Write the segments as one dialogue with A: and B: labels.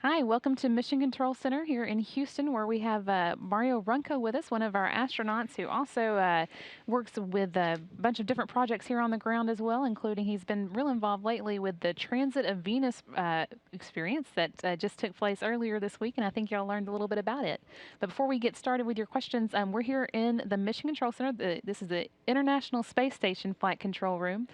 A: Hi, welcome to Mission Control Center here in Houston, where we have Mario Runco with us, one of our astronauts who also works with a bunch of different projects here on the ground as well, including he's been real involved lately with the Transit of Venus experience that just took place earlier this week, and I think y'all learned a little bit about it. But before we get started with your questions, we're here in the Mission Control Center. This is the International Space Station Flight Control Room,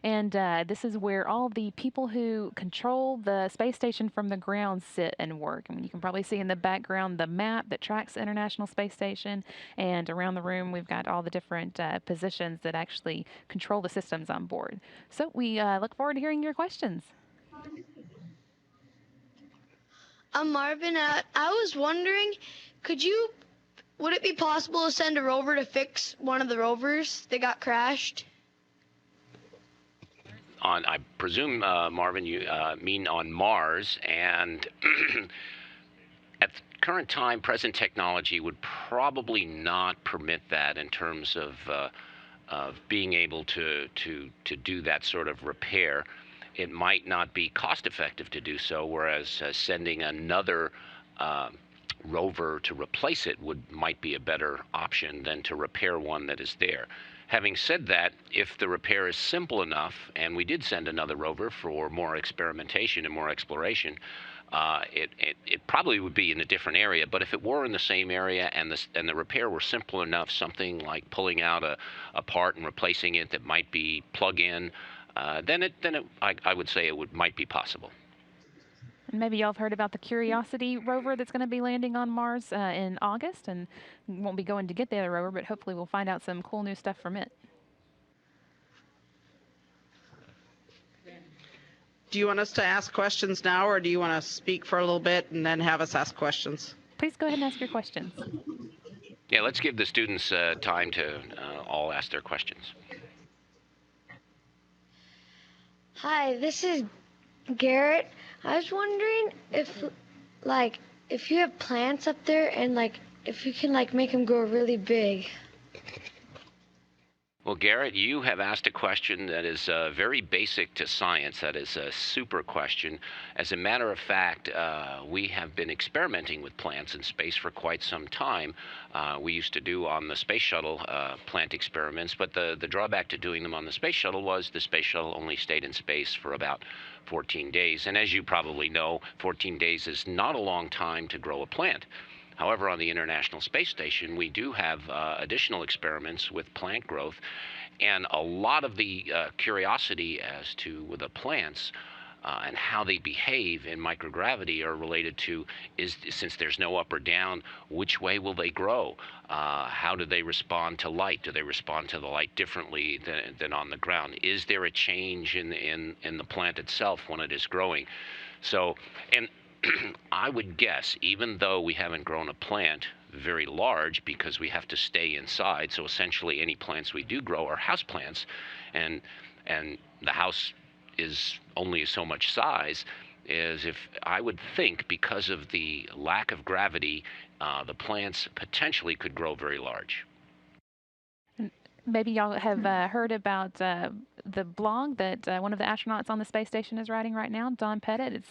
A: and this is where all the people who control the space station from the ground sit and work. And you can probably see in the background the map that tracks the International Space Station. And around the room, we've got all the different positions that actually control the systems on board. So we look forward to hearing your questions.
B: Marvin, I was wondering, would it be possible to send a rover to fix one of the rovers that got crashed?
C: I presume, Marvin, you mean on Mars, and at the current time, present technology would probably not permit that in terms of being able to do that sort of repair. It might not be cost effective to do so, whereas sending another rover to replace it might be a better option than to repair one that is there. Having said that, if the repair is simple enough, and we did send another rover for more experimentation and more exploration, it probably would be in a different area. But if it were in the same area and the repair were simple enough, something like pulling out a part and replacing it that might be plug-in, I would say might be possible.
A: And maybe y'all have heard about the Curiosity rover that's going to be landing on Mars in August, and won't be going to get the other rover, but hopefully we'll find out some cool new stuff from it.
D: Do you want us to ask questions now, or do you want to speak for a little bit and then have us ask questions?
A: Please go ahead and ask your questions.
C: Yeah, let's give the students time to all ask their questions.
B: Hi, this is Garrett. I was wondering if you have plants up there and if you can make them grow really big.
C: Well, Garrett, you have asked a question that is very basic to science. That is a super question. As a matter of fact, we have been experimenting with plants in space for quite some time. We used to do on the space shuttle plant experiments, but the drawback to doing them on the space shuttle was the space shuttle only stayed in space for about 14 days. And as you probably know, 14 days is not a long time to grow a plant. However, on the International Space Station, we do have additional experiments with plant growth, and a lot of the curiosity as to the plants and how they behave in microgravity are related to, since there's no up or down, which way will they grow? How do they respond to light? Do they respond to the light differently than on the ground? Is there a change in the plant itself when it is growing? So, and I would guess, even though we haven't grown a plant very large because we have to stay inside, so essentially any plants we do grow are house plants, and the house is only so much size, is if I would think because of the lack of gravity, the plants potentially could grow very large.
A: Maybe y'all have heard about the blog that one of the astronauts on the space station is writing right now, Don Pettit.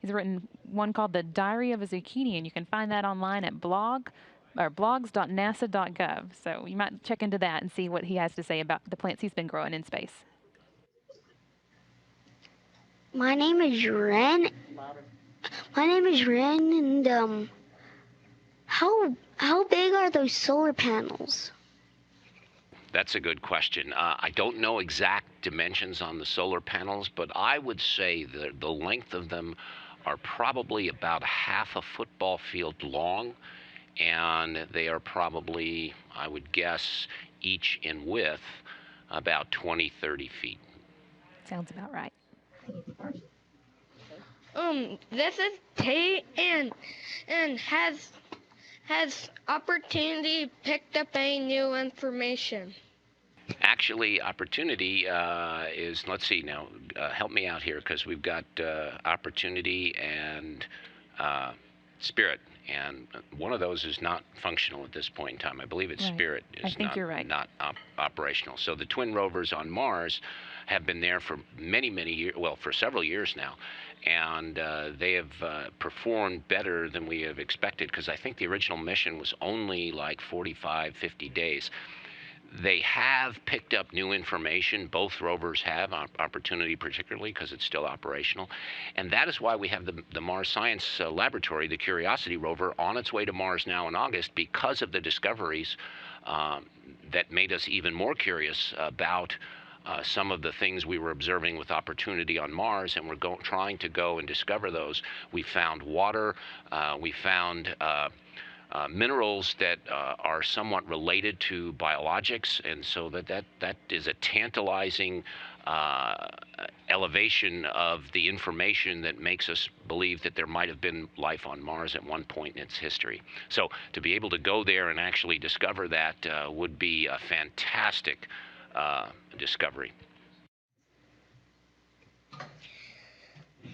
A: He's written one called The Diary of a Zucchini, and you can find that online at blogs.nasa.gov. So you might check into that and see what he has to say about the plants he's been growing in space.
E: My name is Ren. And how big are those solar panels?
C: That's a good question. I don't know exact dimensions on the solar panels, but I would say that the length of them are probably about half a football field long, and they are probably, I would guess, each in width about 20, 30 feet.
A: Sounds about right.
B: This is Tate, and has Opportunity picked up any new information?
C: Actually, Opportunity is, let's see now, help me out here, because we've got Opportunity and Spirit. and one of those is not functional at this point in time. I believe it's
A: Right.
C: Spirit
A: I
C: is
A: think you're right.
C: not operational. So the twin rovers on Mars have been there for many years, well, for several years now, and they have performed better than we have expected, because I think the original mission was only like 45, 50 days. They have picked up new information. Both rovers have, Opportunity particularly, because it's still operational. And that is why we have the Mars Science Laboratory, the Curiosity rover, on its way to Mars now in August, because of the discoveries that made us even more curious about some of the things we were observing with Opportunity on Mars, and we're trying to go and discover those. We found water. We found minerals that are somewhat related to biologics, and so that is a tantalizing elevation of the information that makes us believe that there might have been life on Mars at one point in its history. So to be able to go there and actually discover that would be a fantastic discovery.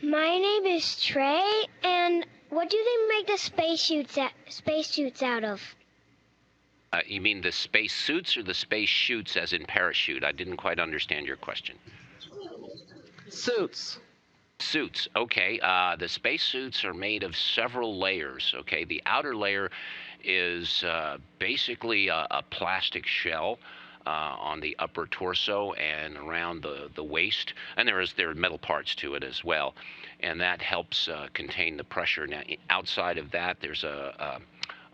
E: My name is Trey, and what do they make the spacesuits out of?
C: You mean the space suits or the space chutes as in parachute? I didn't quite understand your question.
D: Suits.
C: Suits, okay. The space suits are made of several layers, okay. The outer layer is basically a plastic shell on the upper torso and around the waist, and there are metal parts to it as well, and that helps contain the pressure. Now, outside of that, there's a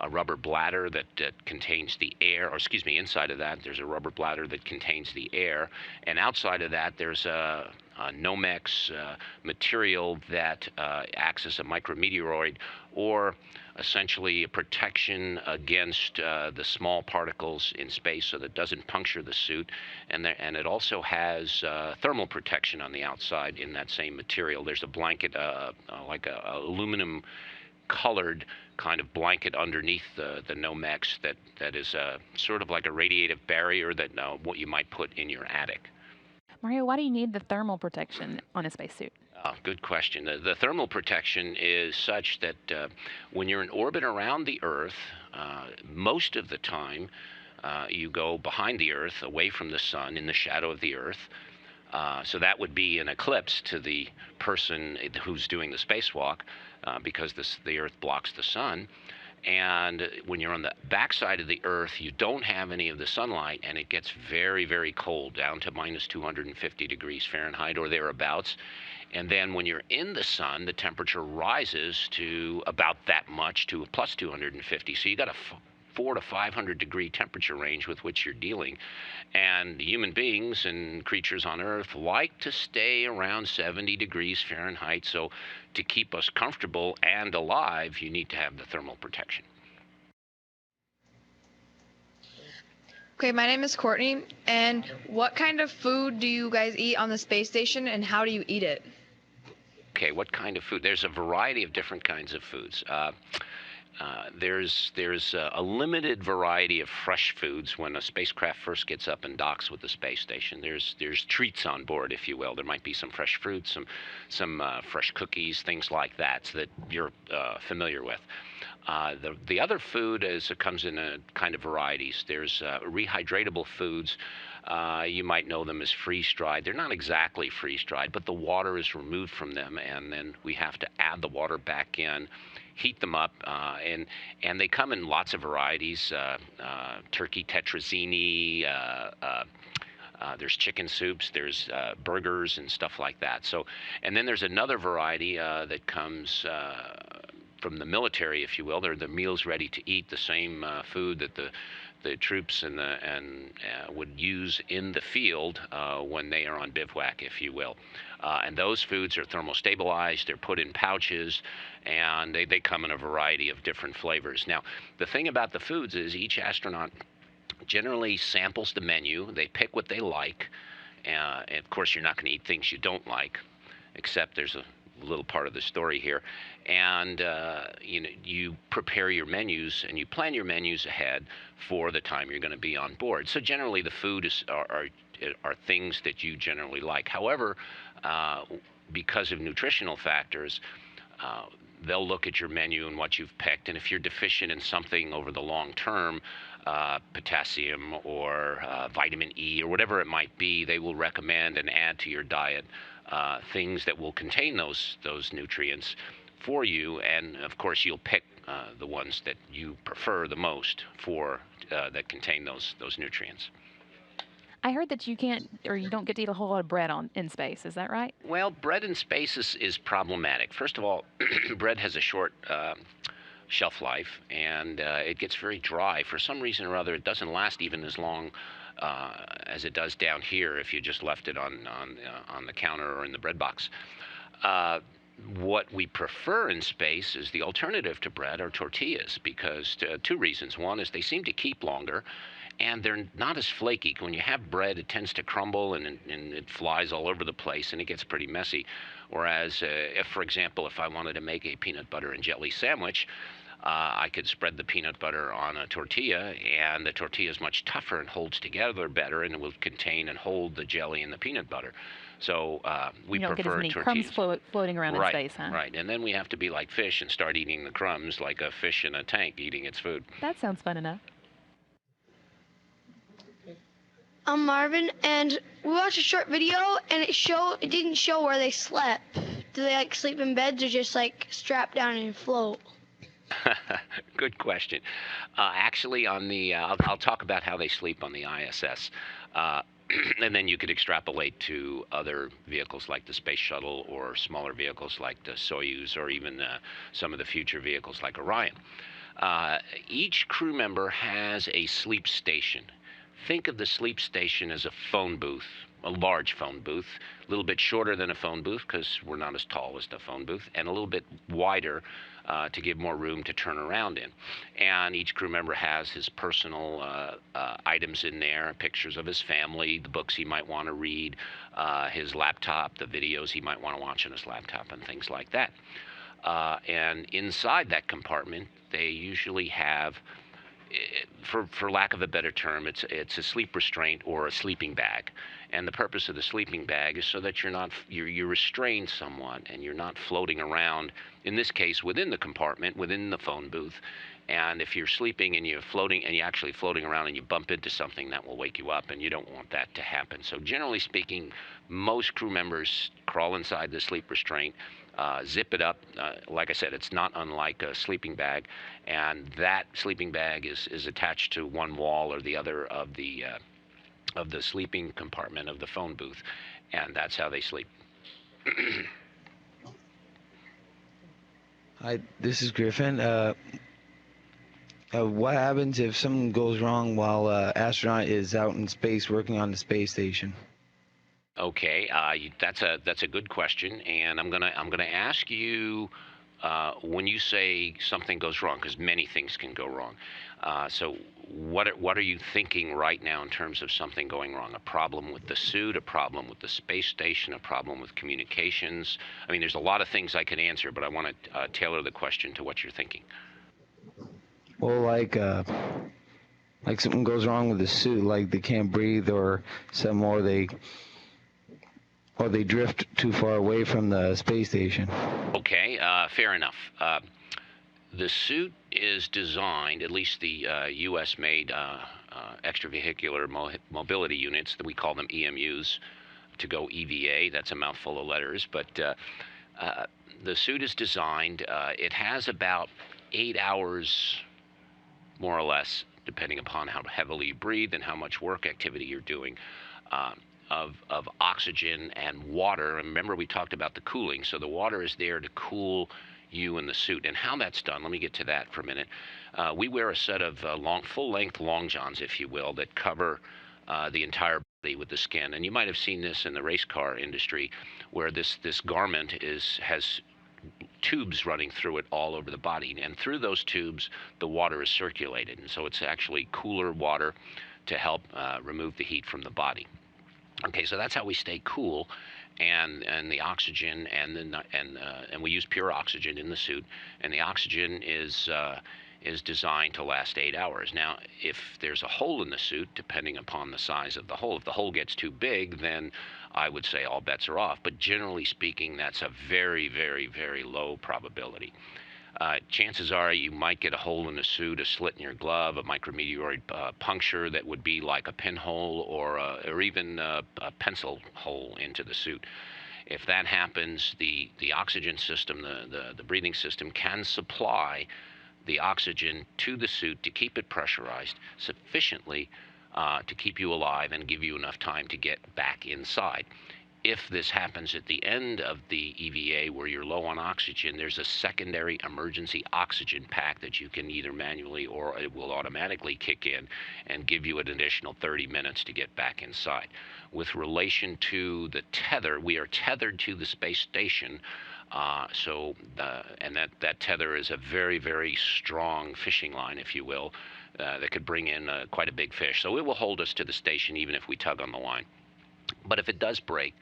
C: rubber bladder that contains the air, or excuse me, inside of that, there's a rubber bladder that contains the air, and outside of that, there's a Nomex material that acts as a micrometeoroid, or essentially a protection against the small particles in space, so that it doesn't puncture the suit. And it also has thermal protection on the outside in that same material. There's a blanket, like a aluminum colored kind of blanket underneath the Nomex that is sort of like a radiative barrier that what you might put in your attic.
A: Mario, why do you need the thermal protection on a spacesuit?
C: Good question. The thermal protection is such that when you're in orbit around the Earth, most of the time you go behind the Earth, away from the sun, in the shadow of the Earth. So that would be an eclipse to the person who's doing the spacewalk, because the Earth blocks the sun. And when you're on the backside of the Earth, you don't have any of the sunlight, and it gets very cold, down to minus 250 degrees Fahrenheit or thereabouts. And then when you're in the sun, the temperature rises to about that much, to plus 250. So you got a 400 to 500 degree temperature range with which you're dealing. And human beings and creatures on Earth like to stay around 70 degrees Fahrenheit. So to keep us comfortable and alive, you need to have the thermal protection.
F: Okay, my name is Courtney, and what kind of food do you guys eat on the space station, and how do you eat it?
C: Okay, what kind of food? There's a variety of different kinds of foods. There's a limited variety of fresh foods when a spacecraft first gets up and docks with the space station. There's treats on board, if you will. There might be some fresh fruit, some fresh cookies, things like that, so that you're familiar with. The other food comes in a kind of varieties. There's rehydratable foods. You might know them as freeze-dried. They're not exactly freeze-dried, but the water is removed from them, and then we have to add the water back in, heat them up, and they come in lots of varieties. Turkey tetrazzini, there's chicken soups, there's burgers and stuff like that. So, and then there's another variety that comes from the military, if you will. They're the meals ready to eat, the same food that the troops would use in the field when they are on bivouac, if you will. And those foods are thermostabilized, they're put in pouches, and they come in a variety of different flavors. Now, the thing about the foods is each astronaut generally samples the menu. They pick what they like. And of course, you're not going to eat things you don't like, except there's a little part of the story here. And you prepare your menus and you plan your menus ahead for the time you're going to be on board. So generally, the food are things that you generally like. However, because of nutritional factors, they'll look at your menu and what you've picked, and if you're deficient in something over the long term, potassium or vitamin E or whatever it might be, they will recommend and add to your diet things that will contain those nutrients for you, and of course you'll pick the ones that you prefer the most for that contain those nutrients.
A: I heard that you can't, or you don't get to eat a whole lot of bread in space. Is that right?
C: Well, bread in space is problematic. First of all, bread has a short shelf life, and it gets very dry. For some reason or other, it doesn't last even as long as it does down here if you just left it on the counter or in the bread box. What we prefer in space is the alternative to bread are tortillas, because two reasons. One is they seem to keep longer, and they're not as flaky. When you have bread, it tends to crumble and it flies all over the place, and it gets pretty messy. Whereas, if, for example, if I wanted to make a peanut butter and jelly sandwich, I could spread the peanut butter on a tortilla, and the tortilla is much tougher and holds together better, and it will contain and hold the jelly and the peanut butter. So we
A: You don't get as
C: prefer
A: many
C: tortillas.
A: crumbs floating around in space, huh?
C: Right, and then we have to be like fish and start eating the crumbs like a fish in a tank eating its food.
A: That sounds fun enough.
B: I'm Marvin, and we watched a short video, and it didn't show where they slept. Do they like sleep in beds or just like strap down and float?
C: Good question. Actually, on the I'll talk about how they sleep on the ISS, and then you could extrapolate to other vehicles like the space shuttle or smaller vehicles like the Soyuz, or even some of the future vehicles like Orion. Each crew member has a sleep station. Think of the sleep station as a phone booth, a large phone booth, a little bit shorter than a phone booth because we're not as tall as the phone booth, and a little bit wider to give more room to turn around in. And each crew member has his personal items in there, pictures of his family, the books he might want to read, his laptop, the videos he might want to watch on his laptop, and things like that. And inside that compartment, they usually have, for lack of a better term, it's a sleep restraint or a sleeping bag. And the purpose of the sleeping bag is so that you're restrained somewhat and you're not floating around, in this case within the compartment, within the phone booth. And if you're sleeping and you're actually floating around and you bump into something, that will wake you up, and you don't want that to happen. So generally speaking, most crew members crawl inside the sleep restraint, zip it up. Like I said, it's not unlike a sleeping bag, and that sleeping bag is attached to one wall or the other of the sleeping compartment of the phone booth, and that's how they sleep.
G: Hi, this is Griffin. What happens if something goes wrong while astronaut is out in space working on the space station?
C: Okay, that's a good question, and I'm gonna ask you when you say something goes wrong, because many things can go wrong. So what are you thinking right now in terms of something going wrong? A problem with the suit, a problem with the space station, a problem with communications? I mean, there's a lot of things I can answer, but I want to tailor the question to what you're thinking.
G: Well, like something goes wrong with the suit, like they can't breathe, or they drift too far away from the space station.
C: Okay, fair enough. The suit is designed, at least the U.S.-made extravehicular mobility units, that we call them EMUs, to go EVA. That's a mouthful of letters, but the suit is designed. It has about 8 hours, more or less, depending upon how heavily you breathe and how much work activity you're doing, of oxygen and water. And remember, we talked about the cooling, so the water is there to cool you in the suit. And how that's done, let me get to that for a minute. We wear a set of full-length long johns, if you will, that cover the entire body with the skin. And you might have seen this in the race car industry, where this garment has tubes running through it all over the body, and through those tubes the water is circulated, and so it's actually cooler water to help remove the heat from the body. Okay, so that's how we stay cool, and the oxygen and we use pure oxygen in the suit, and the oxygen is is designed to last 8 hours. Now, if there's a hole in the suit, depending upon the size of the hole, if the hole gets too big, then I would say all bets are off. But generally speaking, that's a very, very, very low probability. Chances are you might get a hole in the suit, a slit in your glove, a micrometeoroid puncture that would be like a pinhole or even a pencil hole into the suit. If that happens, the oxygen system, the breathing system, can supply the oxygen to the suit to keep it pressurized sufficiently to keep you alive and give you enough time to get back inside. If this happens at the end of the EVA where you're low on oxygen, there's a secondary emergency oxygen pack that you can either manually or it will automatically kick in and give you an additional 30 minutes to get back inside. With relation to the tether, we are tethered to the space station. And that tether is a very, very strong fishing line, if you will, that could bring in quite a big fish. So it will hold us to the station even if we tug on the line. But if it does break,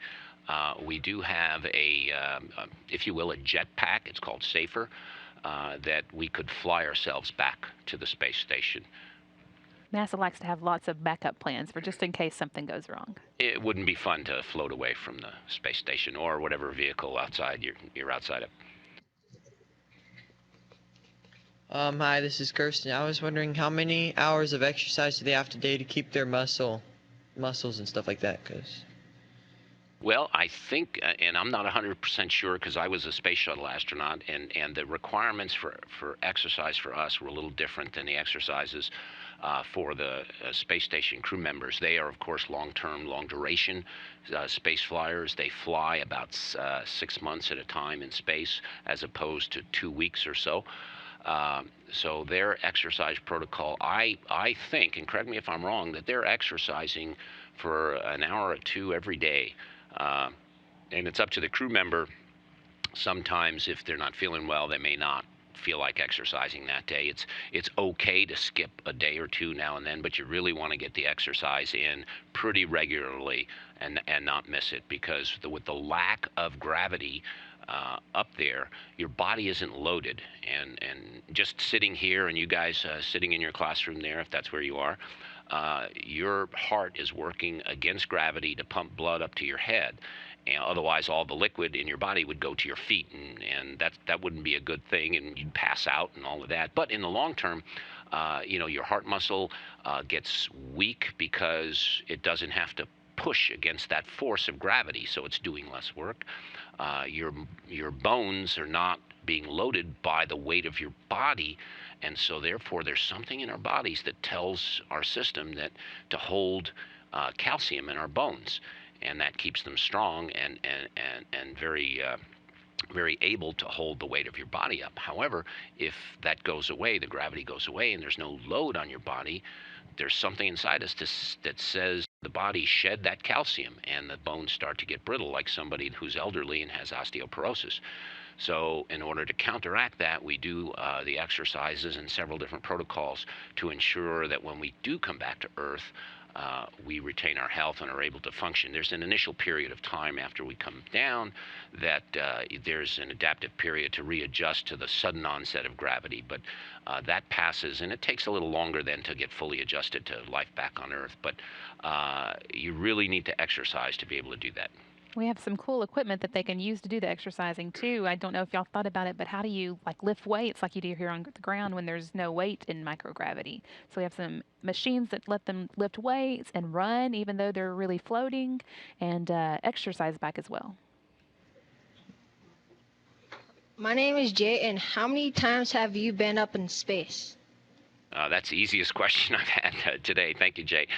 C: we do have if you will, a jet pack. It's called Safer, that we could fly ourselves back to the space station.
A: NASA likes to have lots of backup plans for just in case something goes wrong.
C: It wouldn't be fun to float away from the space station or whatever vehicle outside you're outside of.
H: Hi, this is Kirsten. I was wondering how many hours of exercise do they have to do to keep their muscles and stuff like that?
C: Well, I think, and I'm not 100% sure because I was a space shuttle astronaut, and the requirements for exercise for us were a little different than the exercises for the space station crew members. They are, of course, long-term, long-duration space flyers. They fly about 6 months at a time in space as opposed to 2 weeks or so. So their exercise protocol, I think, and correct me if I'm wrong, that they're exercising for an hour or two every day. And it's up to the crew member. Sometimes if they're not feeling well, they may not feel like exercising that day. It's okay to skip a day or two now and then, but you really want to get the exercise in pretty regularly and not miss it, because with the lack of gravity up there, your body isn't loaded. And just sitting here and you guys sitting in your classroom there, if that's where you are, your heart is working against gravity to pump blood up to your head. And otherwise, all the liquid in your body would go to your feet, and that wouldn't be a good thing, and you'd pass out and all of that. But in the long term, your heart muscle gets weak because it doesn't have to push against that force of gravity, so it's doing less work. Your bones are not being loaded by the weight of your body, and so therefore there's something in our bodies that tells our system that to hold calcium in our bones, and that keeps them strong and very very able to hold the weight of your body up. However, if that goes away, the gravity goes away, and there's no load on your body, there's something inside us that says the body shed that calcium, and the bones start to get brittle, like somebody who's elderly and has osteoporosis. So in order to counteract that, we do the exercises and several different protocols to ensure that when we do come back to Earth, we retain our health and are able to function. There's an initial period of time after we come down that there's an adaptive period to readjust to the sudden onset of gravity, but that passes, and it takes a little longer then to get fully adjusted to life back on Earth. But you really need to exercise to be able to do that.
A: We have some cool equipment that they can use to do the exercising too. I don't know if y'all thought about it, but how do you lift weights like you do here on the ground when there's no weight in microgravity? So we have some machines that let them lift weights and run even though they're really floating, and exercise back as well.
I: My name is Jay, and how many times have you been up in space?
C: That's the easiest question I've had today. Thank you, Jay.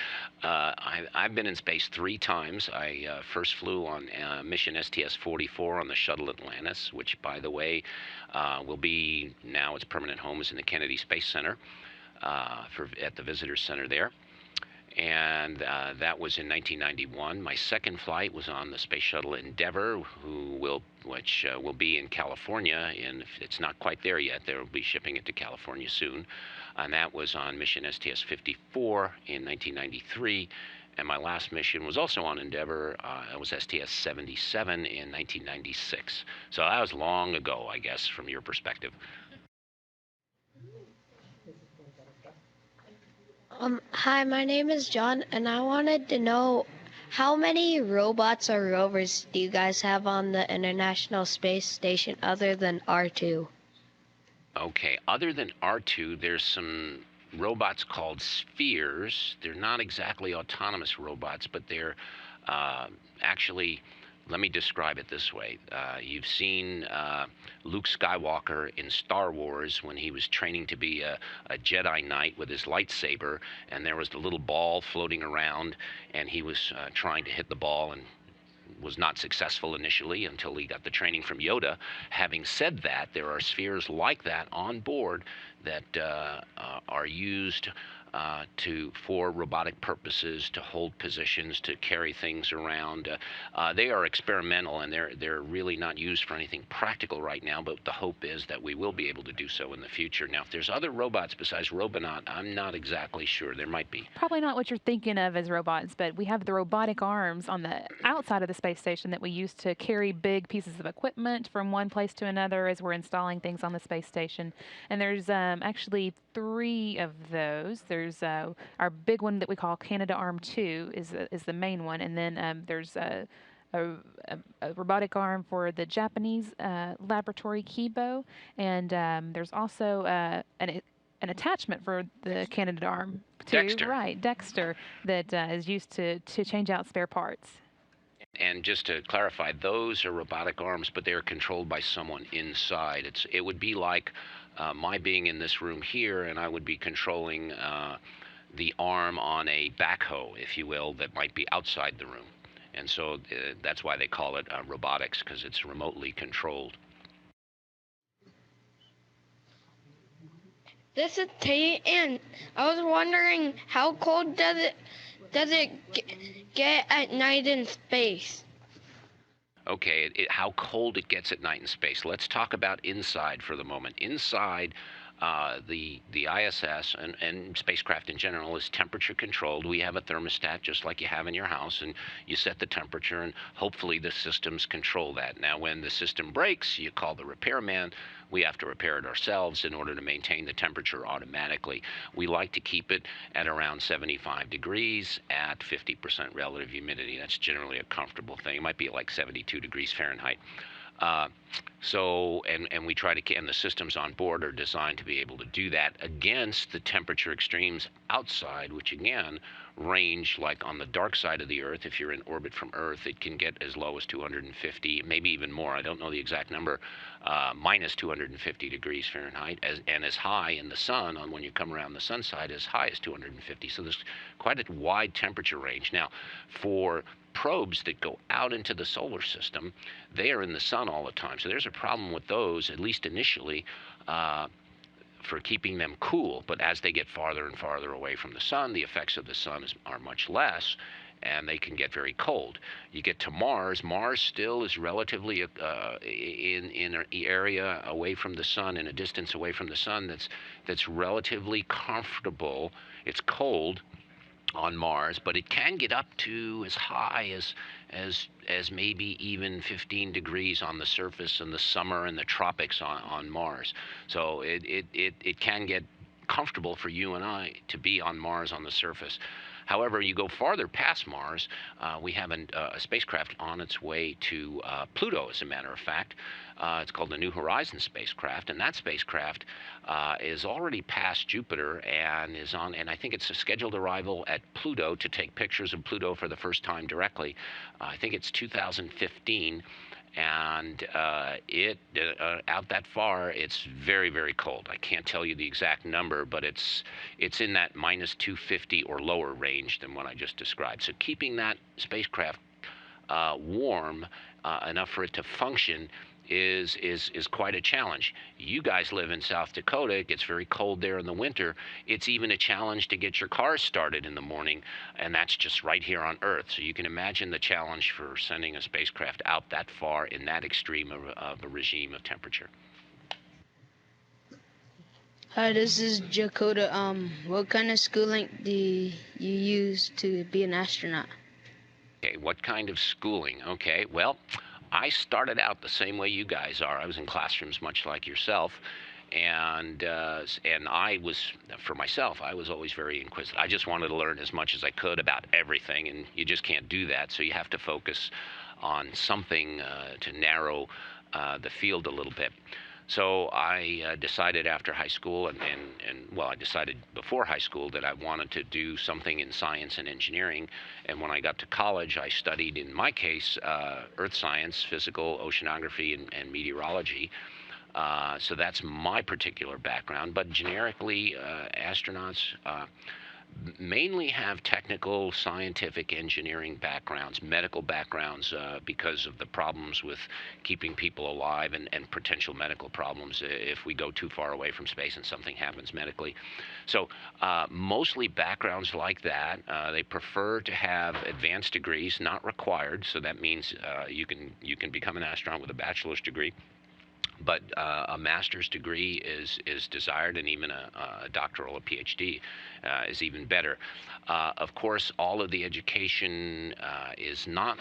C: I've been in space 3 times. I first flew on mission STS-44 on the shuttle Atlantis, which, by the way, will be now its permanent home is in the Kennedy Space Center at the Visitor Center there. And that was in 1991. My second flight was on the Space Shuttle Endeavour, which will be in California, and it's not quite there yet. They'll be shipping it to California soon. And that was on mission STS-54 in 1993. And my last mission was also on Endeavour. It was STS-77 in 1996. So that was long ago, I guess, from your perspective.
B: Hi, my name is John, and I wanted to know how many robots or rovers do you guys have on the International Space Station other than R2?
C: Okay, other than R2, there's some robots called spheres. They're not exactly autonomous robots, but they're uh, actually, let me describe it this way. You've seen Luke Skywalker in Star Wars when he was training to be a Jedi Knight with his lightsaber, and there was the little ball floating around, and he was trying to hit the ball and was not successful initially until he got the training from Yoda. Having said that, there are spheres like that on board that are used for robotic purposes, to hold positions, to carry things around. They are experimental, and they're really not used for anything practical right now. But the hope is that we will be able to do so in the future. Now, if there's other robots besides Robonaut, I'm not exactly sure. There might be.
A: Probably not what you're thinking of as robots, but we have the robotic arms on the outside of the space station that we use to carry big pieces of equipment from one place to another as we're installing things on the space station. And there's actually three of those. There's our big one that we call Canada Arm 2 is the main one, and then there's a, a robotic arm for the Japanese laboratory Kibo, and there's also an attachment for the Canada arm too.
C: Dexter.
A: Right, Dexter, that is used to change out spare parts.
C: And just to clarify, those are robotic arms, but they are controlled by someone inside. It would be like my being in this room here, and I would be controlling the arm on a backhoe, if you will, that might be outside the room. And so that's why they call it robotics, because it's remotely controlled.
B: This is Tate, and I was wondering how cold does it get at night in space?
C: Okay, how cold it gets at night in space. Let's talk about inside for the moment. Inside, the ISS and spacecraft in general is temperature controlled. We have a thermostat just like you have in your house, and you set the temperature, and hopefully the systems control that. Now, when the system breaks, you call the repairman. We have to repair it ourselves in order to maintain the temperature automatically. We like to keep it at around 75 degrees at 50% relative humidity. That's generally a comfortable thing. It might be like 72 degrees Fahrenheit. And we try to, and the systems on board are designed to be able to do that against the temperature extremes outside, which again range, like on the dark side of the Earth. If you're in orbit from Earth, it can get as low as 250, maybe even more. I don't know the exact number, minus 250 degrees Fahrenheit, and as high in the sun, on when you come around the sun side, as high as 250. So there's quite a wide temperature range. Now, for probes that go out into the solar system, they are in the sun all the time. So there's a problem with those, at least initially, for keeping them cool. But as they get farther and farther away from the sun, the effects of the sun are much less, and they can get very cold. You get to Mars. Mars still is relatively in an area away from the sun, in a distance away from the sun that's relatively comfortable. It's cold on Mars, but it can get up to as high as maybe even 15 degrees on the surface in the summer and the tropics on Mars. So it can get comfortable for you and I to be on Mars on the surface. However, you go farther past Mars, we have a spacecraft on its way to Pluto, as a matter of fact. It's called the New Horizons spacecraft, and that spacecraft is already past Jupiter and is on, and I think it's a scheduled arrival at Pluto to take pictures of Pluto for the first time directly. I think it's 2015. And out that far, it's very, very cold. I can't tell you the exact number, but it's in that minus 250 or lower range than what I just described. So keeping that spacecraft warm enough for it to function is quite a challenge. You guys live in South Dakota. It gets very cold there in the winter. It's even a challenge to get your car started in the morning, and that's just right here on Earth. So you can imagine the challenge for sending a spacecraft out that far in that extreme of a regime of temperature.
I: Hi, this is Jakota. What kind of schooling do you use to be an astronaut?
C: Okay, what kind of schooling? Okay, well, I started out the same way you guys are. I was in classrooms much like yourself, And I was, for myself, I was always very inquisitive. I just wanted to learn as much as I could about everything, and you just can't do that. So you have to focus on something to narrow the field a little bit. So I decided after high school, well, I decided before high school that I wanted to do something in science and engineering. And when I got to college, I studied, in my case, earth science, physical, oceanography, and meteorology. So that's my particular background. But generically, astronauts mainly have technical, scientific, engineering backgrounds, medical backgrounds, because of the problems with keeping people alive and potential medical problems if we go too far away from space and something happens medically. So mostly backgrounds like that. They prefer to have advanced degrees, not required. So that means you can become an astronaut with a bachelor's degree. But a master's degree is desired, and even a doctoral, a PhD, is even better. Of course, all of the education is not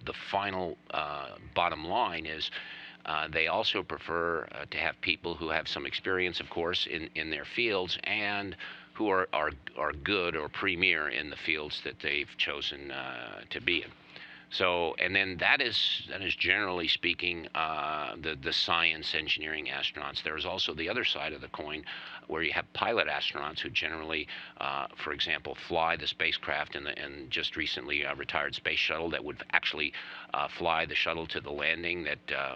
C: the final bottom line. Is they also prefer to have people who have some experience, of course, in their fields, and who are good or premier in the fields that they've chosen to be in. So, and then that is generally speaking the science, engineering astronauts. There is also the other side of the coin, where you have pilot astronauts who generally, for example, fly the spacecraft and just recently retired space shuttle that would actually fly the shuttle to the landing,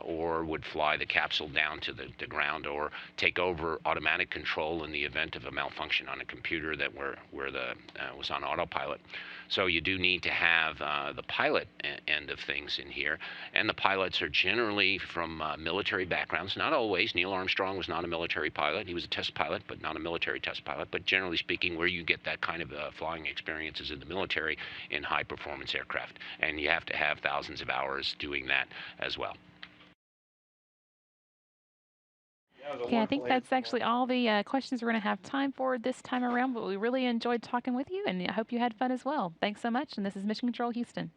C: or would fly the capsule down to the ground, or take over automatic control in the event of a malfunction on a computer that was on autopilot. So you do need to have the pilot end of things in here. And the pilots are generally from military backgrounds. Not always. Neil Armstrong was not a military pilot. He was a test pilot, but not a military test pilot. But generally speaking, where you get that kind of flying experience is in the military in high-performance aircraft. And you have to have thousands of hours doing that as well.
A: Okay, I think that's actually all the questions we're going to have time for this time around, but we really enjoyed talking with you, and I hope you had fun as well. Thanks so much, and this is Mission Control Houston.